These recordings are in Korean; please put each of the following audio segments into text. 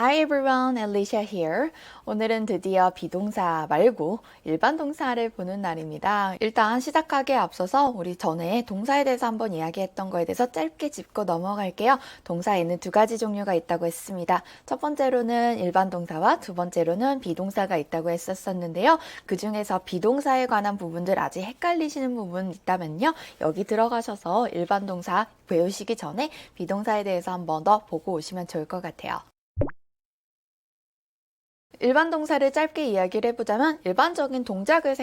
Hi everyone, Alicia here. 오늘은 드디어 비동사 말고 일반 동사를 보는 날입니다. 일단 시작하기에 앞서서 우리 전에 동사에 대해서 한번 이야기했던 거에 대해서 짧게 짚고 넘어갈게요. 동사에는 두 가지 종류가 있다고 했습니다. 첫 번째로는 일반 동사와 두 번째로는 비동사가 있다고 했었는데요. 그 중에서 비동사에 관한 부분들 아직 헷갈리시는 부분 있다면요. 여기 들어가셔서 일반 동사 배우시기 전에 비동사에 대해서 한번 더 보고 오시면 좋을 것 같아요. 일반 동사를 짧게 이야기를 해보자면 일반적인 동작을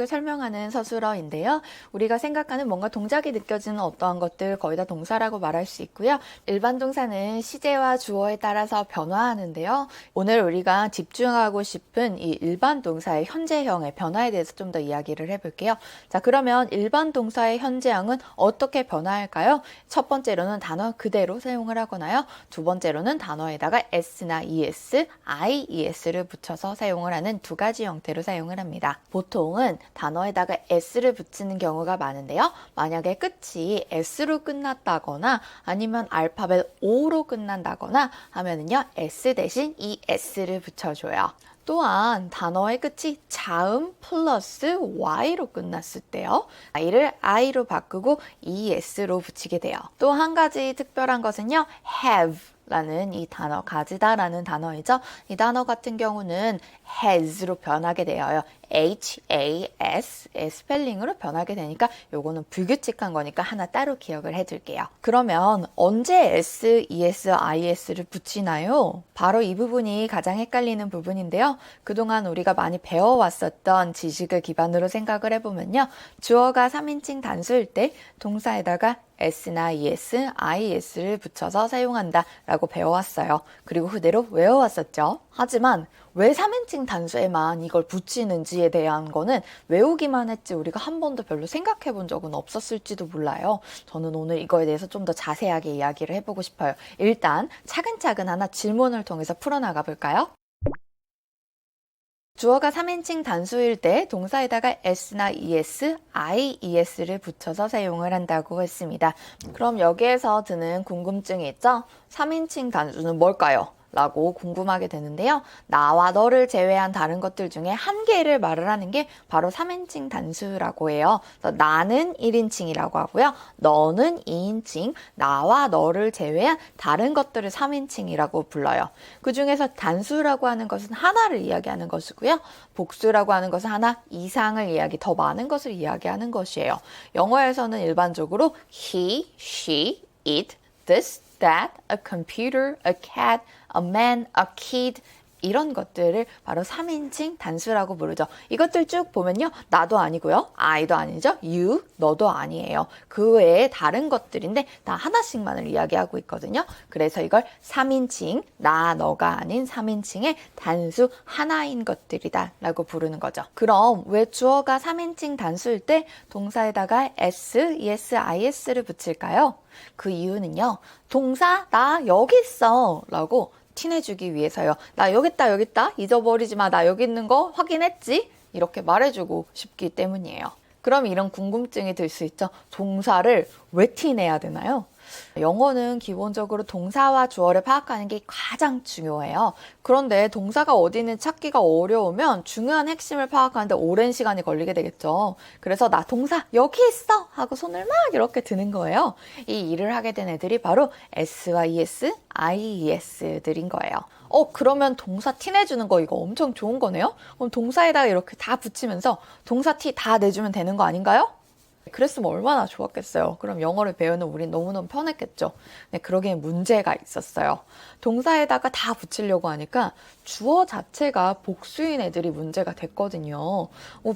설명하는 서술어인데요. 우리가 생각하는 뭔가 동작이 느껴지는 어떠한 것들 거의 다 동사라고 말할 수 있고요. 일반 동사는 시제와 주어에 따라서 변화하는데요. 오늘 우리가 집중하고 싶은 이 일반 동사의 현재형의 변화에 대해서 좀 더 이야기를 해볼게요. 자, 그러면 일반 동사의 현재형은 어떻게 변화할까요? 첫 번째로는 단어 그대로 사용을 하거나요. 두 번째로는 단어에다가 s나 es, es를 붙여서 사용을 하는 두 가지 형태로 사용을 합니다. 보통은 단어에다가 s를 붙이는 경우가 많은데요. 만약에 끝이 s로 끝났다거나 아니면 알파벳 O로 끝난다거나 하면은요, s 대신 es를 붙여줘요. 또한 단어의 끝이 자음 플러스 y로 끝났을 때요. i를 i로 바꾸고 es로 붙이게 돼요. 또 한 가지 특별한 것은요. have 라는 이 단어, 가지다라는 단어이죠. 이 단어 같은 경우는 has로 변하게 되어요. has 스펠링으로 변하게 되니까 요거는 불규칙한 거니까 하나 따로 기억을 해둘게요. 그러면 언제 s, es, is를 붙이나요? 바로 이 부분이 가장 헷갈리는 부분인데요. 그동안 우리가 많이 배워왔었던 지식을 기반으로 생각을 해보면요. 주어가 3인칭 단수일 때 동사에다가 s나 es, is를 붙여서 사용한다 라고 배워왔어요. 그리고 그대로 외워왔었죠. 하지만 왜 3인칭 단수에만 이걸 붙이는지에 대한 거는 외우기만 했지 우리가 한 번도 별로 생각해 본 적은 없었을지도 몰라요. 저는 오늘 이거에 대해서 좀 더 자세하게 이야기를 해보고 싶어요. 일단 차근차근 하나 질문을 통해서 풀어나가 볼까요? 주어가 3인칭 단수일 때 동사에다가 s나 es, ies를 붙여서 사용을 한다고 했습니다. 그럼 여기에서 드는 궁금증이 있죠? 3인칭 단수는 뭘까요? 라고 궁금하게 되는데요. 나와 너를 제외한 다른 것들 중에 한 개를 말을 하는 게 바로 3인칭 단수라고 해요. 그래서 나는 1인칭이라고 하고요. 너는 2인칭, 나와 너를 제외한 다른 것들을 3인칭이라고 불러요. 그 중에서 단수라고 하는 것은 하나를 이야기하는 것이고요. 복수라고 하는 것은 하나 이상을 더 많은 것을 이야기하는 것이에요. 영어에서는 일반적으로 he, she, it, this, that, a computer, a cat, a man, a kid 이런 것들을 바로 3인칭 단수라고 부르죠. 이것들 쭉 보면요. 나도 아니고요. I도 아니죠. You, 너도 아니에요. 그 외에 다른 것들인데 다 하나씩만을 이야기하고 있거든요. 그래서 이걸 3인칭, 나, 너가 아닌 3인칭의 단수 하나인 것들이다 라고 부르는 거죠. 그럼 왜 주어가 3인칭 단수일 때 동사에다가 s, es, is를 붙일까요? 그 이유는요. 동사 나 여기 있어 라고 티내주기 위해서요. 나 여기 있다 잊어버리지 마. 나 여기 있는 거 확인했지? 이렇게 말해주고 싶기 때문이에요. 그럼 이런 궁금증이 들 수 있죠. 동사를 왜 티내야 되나요? 영어는 기본적으로 동사와 주어를 파악하는 게 가장 중요해요. 그런데 동사가 어디 있는지 찾기가 어려우면 중요한 핵심을 파악하는데 오랜 시간이 걸리게 되겠죠. 그래서 나 동사 여기 있어! 하고 손을 막 이렇게 드는 거예요. 이 일을 하게 된 애들이 바로 S와 ES, IES들인 거예요. 그러면 동사 티 내주는 거 이거 엄청 좋은 거네요? 그럼 동사에다가 이렇게 다 붙이면서 동사 티 다 내주면 되는 거 아닌가요? 그랬으면 얼마나 좋았겠어요. 그럼 영어를 배우는 우린 너무너무 편했겠죠. 근데 그러기엔 문제가 있었어요. 동사에다가 다 붙이려고 하니까 주어 자체가 복수인 애들이 문제가 됐거든요.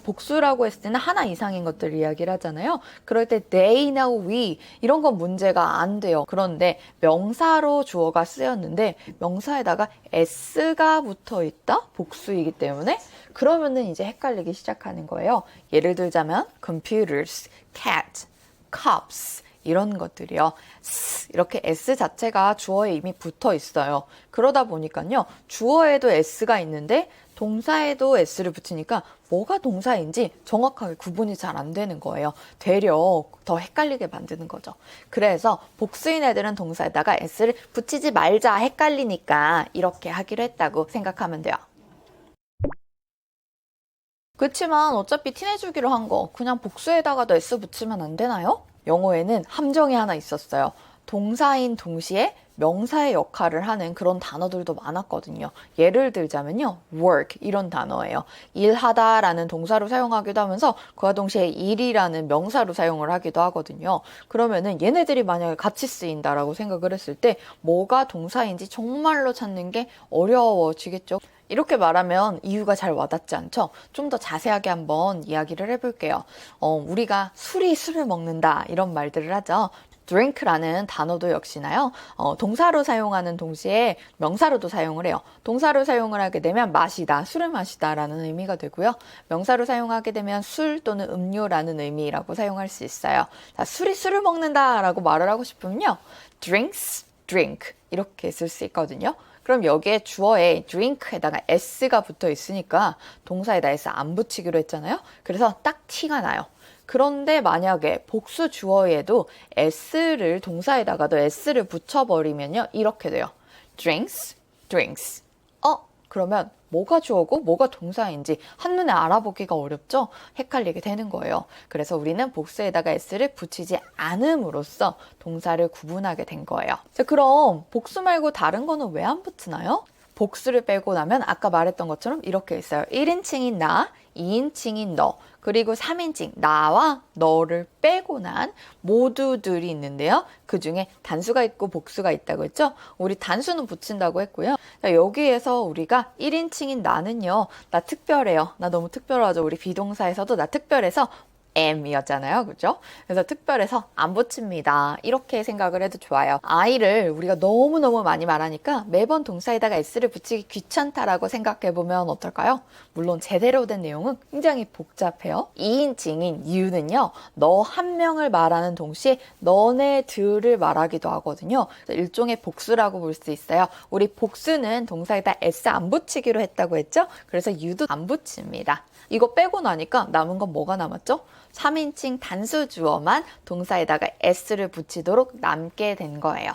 복수라고 했을 때는 하나 이상인 것들 이야기를 하잖아요. 그럴 때 they, now, we 이런 건 문제가 안 돼요. 그런데 명사로 주어가 쓰였는데 명사에다가 s가 붙어 있다? 복수이기 때문에 그러면은 이제 헷갈리기 시작하는 거예요. 예를 들자면 computers, cat, cups 이런 것들이요. 이렇게 s 자체가 주어에 이미 붙어 있어요. 그러다 보니까요. 주어에도 s가 있는데 동사에도 s를 붙이니까 뭐가 동사인지 정확하게 구분이 잘 안 되는 거예요. 되려 더 헷갈리게 만드는 거죠. 그래서 복수인 애들은 동사에다가 s를 붙이지 말자 헷갈리니까 이렇게 하기로 했다고 생각하면 돼요. 그렇지만 어차피 티 내주기로 한 거 그냥 복수에다가도 s 붙이면 안 되나요? 영어에는 함정이 하나 있었어요. 동사인 동시에 명사의 역할을 하는 그런 단어들도 많았거든요. 예를 들자면요. work 이런 단어예요. 일하다라는 동사로 사용하기도 하면서 그와 동시에 일이라는 명사로 사용을 하기도 하거든요. 그러면은 얘네들이 만약에 같이 쓰인다라고 생각을 했을 때 뭐가 동사인지 정말로 찾는 게 어려워지겠죠. 이렇게 말하면 이유가 잘 와닿지 않죠? 좀 더 자세하게 한번 이야기를 해볼게요. 우리가 술을 먹는다 이런 말들을 하죠. drink라는 단어도 역시나요. 동사로 사용하는 동시에 명사로도 사용을 해요. 동사로 사용을 하게 되면 마시다, 술을 마시다 라는 의미가 되고요. 명사로 사용하게 되면 술 또는 음료라는 의미라고 사용할 수 있어요. 자, 술을 먹는다 라고 말을 하고 싶으면요. drinks, drink 이렇게 쓸 수 있거든요. 그럼 여기에 주어에 drink에다가 s가 붙어 있으니까 동사에다 s 안 붙이기로 했잖아요. 그래서 딱 티가 나요. 그런데 만약에 복수 주어에도 s를 동사에다가도 s를 붙여버리면요. 이렇게 돼요. drinks, drinks. 그러면 뭐가 주어고 뭐가 동사인지 한눈에 알아보기가 어렵죠? 헷갈리게 되는 거예요. 그래서 우리는 복수에다가 s를 붙이지 않음으로써 동사를 구분하게 된 거예요. 자, 그럼 복수 말고 다른 거는 왜 안 붙으나요? 복수를 빼고 나면 아까 말했던 것처럼 이렇게 있어요. 1인칭인 나, 2인칭인 너, 그리고 3인칭 나와 너를 빼고 난 모두들이 있는데요. 그 중에 단수가 있고 복수가 있다고 했죠. 우리 단수는 붙인다고 했고요. 자, 여기에서 우리가 1인칭인 나는요. 나 특별해요. 나 너무 특별하죠. 우리 비동사에서도 나 특별해서 M이었잖아요. 그죠? 그래서 특별해서 안 붙입니다. 이렇게 생각을 해도 좋아요. I를 우리가 너무너무 많이 말하니까 매번 동사에다가 S를 붙이기 귀찮다라고 생각해보면 어떨까요? 물론 제대로 된 내용은 굉장히 복잡해요. 2인칭인 You는요. 너 한 명을 말하는 동시에 너네들을 말하기도 하거든요. 일종의 복수라고 볼 수 있어요. 우리 복수는 동사에다 S 안 붙이기로 했다고 했죠? 그래서 You도 안 붙입니다. 이거 빼고 나니까 남은 건 뭐가 남았죠? 3인칭 단수 주어만 동사에다가 s를 붙이도록 남게 된 거예요.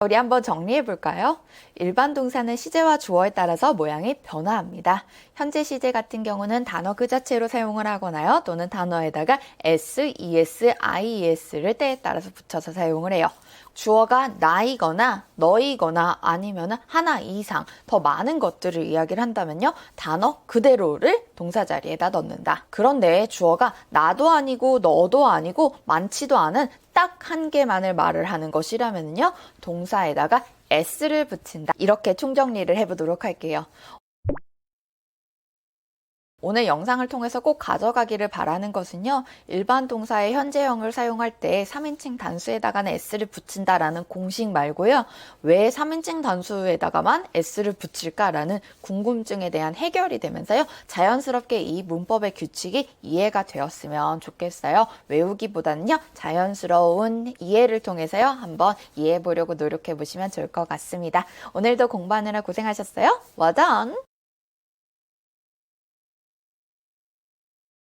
우리 한번 정리해 볼까요? 일반 동사는 시제와 주어에 따라서 모양이 변화합니다. 현재 시제 같은 경우는 단어 그 자체로 사용을 하거나요. 또는 단어에다가 s, es, ies를 때에 따라서 붙여서 사용을 해요. 주어가 나이거나 너이거나 아니면 하나 이상 더 많은 것들을 이야기를 한다면요. 단어 그대로를 동사 자리에다 넣는다. 그런데 주어가 나도 아니고 너도 아니고 많지도 않은 딱 한 개만을 말을 하는 것이라면요. 동사에다가 s를 붙인다. 이렇게 총정리를 해보도록 할게요. 오늘 영상을 통해서 꼭 가져가기를 바라는 것은요. 일반 동사의 현재형을 사용할 때 3인칭 단수에다가는 s를 붙인다라는 공식 말고요. 왜 3인칭 단수에다가만 s를 붙일까라는 궁금증에 대한 해결이 되면서요. 자연스럽게 이 문법의 규칙이 이해가 되었으면 좋겠어요. 외우기보다는요. 자연스러운 이해를 통해서요. 한번 이해해 보려고 노력해 보시면 좋을 것 같습니다. 오늘도 공부하느라 고생하셨어요. Well done!